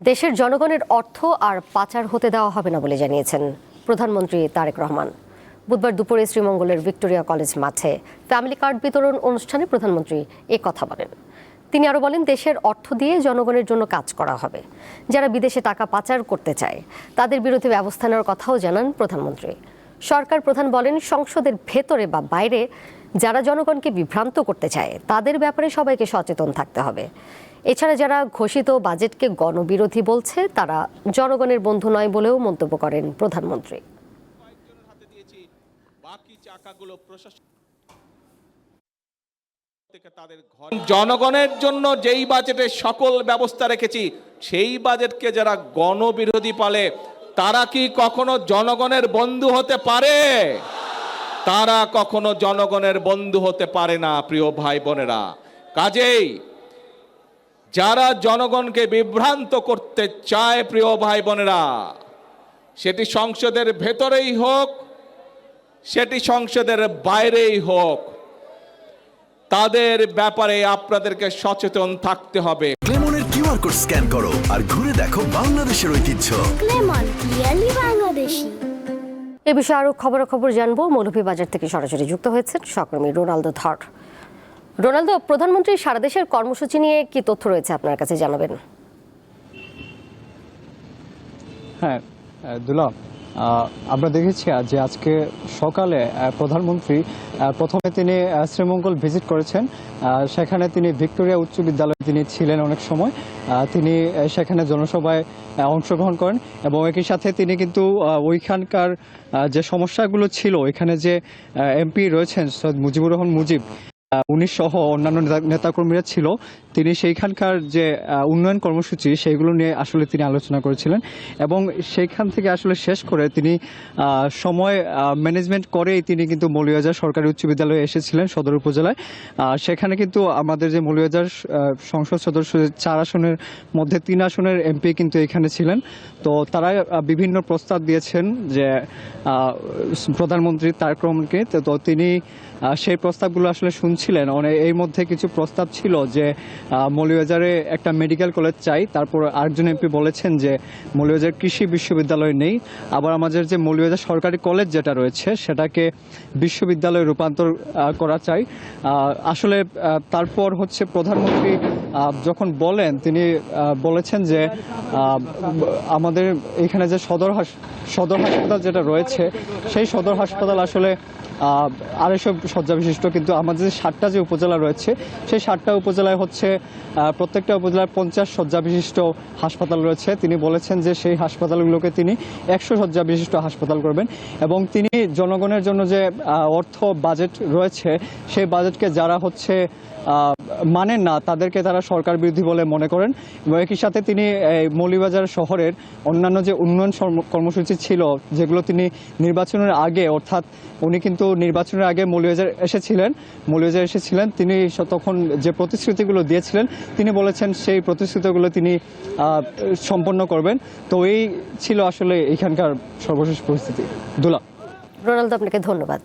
দেশের জনগণের অর্থ আর পাচার হতে দেওয়া হবে না বলে জানিয়েছেন প্রধানমন্ত্রী তারেক রহমান। বুধবার দুপুরে শ্রীমঙ্গলের ভিক্টোরিয়া কলেজ মাঠে ফ্যামিলি কার্ড বিতরণ অনুষ্ঠানে প্রধানমন্ত্রী এ কথা বলেন। তিনি আরও বলেন, দেশের অর্থ দিয়ে জনগণের জন্য কাজ করা হবে। যারা বিদেশে টাকা পাচার করতে চায় তাদের বিরুদ্ধে ব্যবস্থা নেওয়ার কথাও জানান প্রধানমন্ত্রী। সরকার প্রধান বলেন, সংসদের ভেতরে বা বাইরে যারা জনগণকে বিভ্রান্ত করতে চায় তাদের ব্যাপারে সবাইকে সচেতন থাকতে হবে। এছাড়া যারা ঘোষিত বাজেটকে গণবিরোধী বলছে তারা জনগণের বন্ধু নয় বলেও মন্তব্য করেন প্রধানমন্ত্রী। জনগণের জন্য যেই বাজেটে সকল ব্যবস্থা রেখেছি সেই বাজেটকে যারা গণবিরোধী বলে তারা কি কখনো জনগণের বন্ধু হতে পারে? তারা কখনো জনগণের বন্ধু হতে পারে না। প্রিয় ভাই বোনেরা, কাজেই যারা জনগণকে বিভ্রান্ত করতে চায়, প্রিয় ভাই বোনেরা, সেটি সংসদের ভেতরেই হোক, সেটি সংসদের বাইরেই হোক, তাদের ব্যাপারে আপনাদেরকে সচেতন থাকতে হবে। ক্লেমনের কিউআর কোড স্ক্যান করো আর ঘুরে দেখো বাংলাদেশের ঐতিহ্য। ক্লেমন রিয়েলি বাংলাদেশি। এ বিষয়ে আরো খবরাখবর জানবো। মৌলভীবাজার থেকে সরাসরি যুক্ত হয়েছেন সহকর্মী রোনালদো ধর। রোনালদো, প্রধানমন্ত্রী সারা দেশের কর্মসূচি নিয়ে কি তথ্য রয়েছে আপনার কাছে জানাবেন? হ্যাঁ দুলা, আমরা দেখেছি যে আজকে সকালে প্রধানমন্ত্রী প্রথমে তিনি শ্রীমঙ্গল ভিজিট করেছেন। সেখানে তিনি ভিক্টোরিয়া উচ্চ বিদ্যালয়ে তিনি ছিলেন অনেক সময়। তিনি সেখানে জনসভায় অংশগ্রহণ করেন এবং একই সাথে তিনি কিন্তু ওইখানকার যে সমস্যাগুলো ছিল, এখানে যে এমপি রয়েছেন সৈয়দ মুজিবুর রহমান মুজিব, উনি সহ অন্যান্য নেতাকর্মীরা ছিল, তিনি সেইখানকার যে উন্নয়ন কর্মসূচি সেইগুলো নিয়ে আসলে তিনি আলোচনা করেছিলেন এবং সেইখান থেকে আসলে শেষ করে তিনি সময় ম্যানেজমেন্ট করেই তিনি কিন্তু মৌলভীবাজার সরকারি উচ্চ বিদ্যালয়ে এসেছিলেন সদর উপজেলায়। সেখানে কিন্তু আমাদের যে মৌলভীবাজার সংসদ সদস্য 4 আসনের মধ্যে 3 আসনের এমপি কিন্তু এখানে ছিলেন। তো তারা বিভিন্ন প্রস্তাব দিয়েছেন যে প্রধানমন্ত্রী তারেক রহমানকে। তো তিনি সেই প্রস্তাবগুলো আসলে শুনছিলেন। এই মধ্যে কিছু প্রস্তাব ছিল যে মৌলভীবাজারে একটা মেডিকেল কলেজ চাই। তারপর আরেকজন এমপি বলেছেন যে মৌলভীবাজার কৃষি বিশ্ববিদ্যালয় নেই। আবার আমাদের যে মৌলভীবাজার সরকারি কলেজ যেটা রয়েছে সেটাকে বিশ্ববিদ্যালয়ে রূপান্তর করা চাই। আসলে তারপর হচ্ছে প্রধানমন্ত্রী যখন বলেন, তিনি বলেছেন যে আমাদের এখানে যে সদর হাসপাতাল যেটা রয়েছে সেই সদর হাসপাতাল আসলে 250 শয্যা বিশিষ্ট, কিন্তু আমাদের যে 7টা যে উপজেলা রয়েছে সেই 7টা উপজেলায় হচ্ছে প্রত্যেকটা উপজেলায় 50 শয্যা বিশিষ্ট হাসপাতাল রয়েছে। তিনি বলেছেন যে সেই হাসপাতালগুলোকে তিনি 100 শয্যা বিশিষ্ট হাসপাতাল করবেন এবং তিনি জনগণের জন্য যে অর্থ বাজেট রয়েছে সেই বাজেটকে যারা হচ্ছে মানেন না তাদেরকে তারা সরকার বিরোধী বলে মনে করেন। এবং একই সাথে তিনি মৌলভীবাজার শহরের অন্যান্য যে উন্নয়ন কর্মসূচি ছিল যেগুলো তিনি নির্বাচনের আগে, অর্থাৎ উনি কিন্তু নির্বাচনের আগে মৌলভীবাজার এসেছিলেন, তিনি তখন যে প্রতিশ্রুতিগুলো দিয়েছিলেন তিনি বলেছেন সেই প্রতিশ্রুতিগুলো তিনি সম্পন্ন করবেন। তো এই ছিল আসলে এখানকার সর্বশেষ পরিস্থিতি। দুলা। রোনালদো, আপনাকে ধন্যবাদ।